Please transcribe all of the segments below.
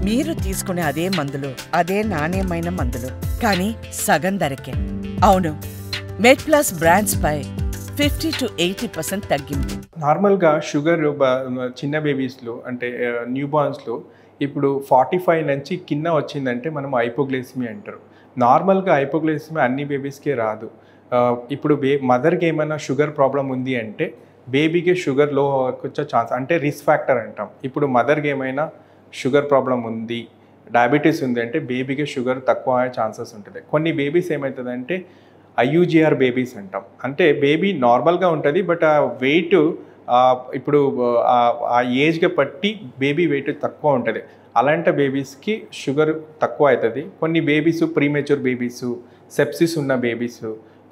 మీరు తీసుకునే అదే మందులు, అదే నాణ్యమైన మందులు, కానీ సగం ధరకే. అవును, మెడ్ప్లస్ బ్రాండ్స్ పై 50 to 80% తగ్గింపు. నార్మల్గా షుగర్ చిన్న బేబీస్లో అంటే న్యూ బార్న్స్లో ఇప్పుడు 45 నుంచి కింద వచ్చిందంటే మనం హైపోగ్లైసిమీ అంటారు. నార్మల్గా హైపోగ్లైసిమీ అన్ని బేబీస్కే రాదు. ఇప్పుడు మదర్కి ఏమైనా షుగర్ ప్రాబ్లం ఉంది అంటే బేబీకి షుగర్ లో వచ్చే ఛాన్స్, అంటే రిస్క్ ఫ్యాక్టర్ అంటాం. ఇప్పుడు మదర్కి ఏమైనా షుగర్ ప్రాబ్లం ఉంది, డయాబెటీస్ ఉంది అంటే బేబీకి షుగర్ తక్కువ అయ్యే ఛాన్సెస్ ఉంటుంది. కొన్ని బేబీస్ ఏమవుతుందంటే IUGR బేబీస్ అంటాం. అంటే బేబీ నార్మల్గా ఉంటుంది, బట్ ఆ వెయిట్ ఇప్పుడు ఆ ఏజ్గా బట్టి బేబీ వెయిట్ తక్కువ ఉంటుంది. అలాంటి బేబీస్కి షుగర్ తక్కువ అవుతుంది. కొన్ని బేబీస్ ప్రీమెచ్యూర్ బేబీస్, సెప్సిస్ ఉన్న బేబీస్,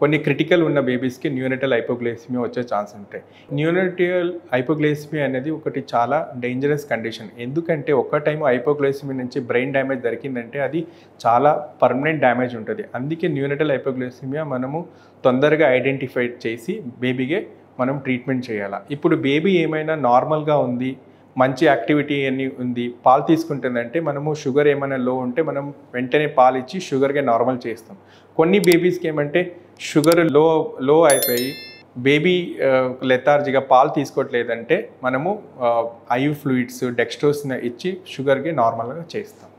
కొన్ని క్రిటికల్ ఉన్న బేబీస్కి న్యూనటల్ హైపోగ్లైసిమీ వచ్చే ఛాన్స్ ఉంటాయి. న్యూనటల్ హైపోగ్లైసిమీ అనేది ఒకటి చాలా డేంజరస్ కండిషన్. ఎందుకంటే ఒక్క టైం హైపోగ్లైసిమీ నుంచి బ్రెయిన్ డ్యామేజ్ జరిగిందంటే అది చాలా పర్మనెంట్ డ్యామేజ్ ఉంటుంది. అందుకే న్యూనటల్ హైపోగ్లైసిమియా మనము తొందరగా ఐడెంటిఫై చేసి బేబీకి మనం ట్రీట్మెంట్ చేయాలి. ఇప్పుడు బేబీ ఏమైనా నార్మల్గా ఉంది, మంచి యాక్టివిటీ అని ఉంది, పాలు తీసుకుంటుందంటే మనము షుగర్ ఏమైనా లో ఉంటే మనం వెంటనే పాలు ఇచ్చి షుగర్గా నార్మల్ చేస్తాం. కొన్ని బేబీస్కి ఏమంటే షుగర్ లో అయిపోయి బేబీ లెథార్జీగా పాలు తీసుకోవట్లేదంటే మనము ఐవి ఫ్లూయిడ్స్, డెక్స్ట్రోస్ని ఇచ్చి షుగర్కి నార్మల్గా చేస్తాం.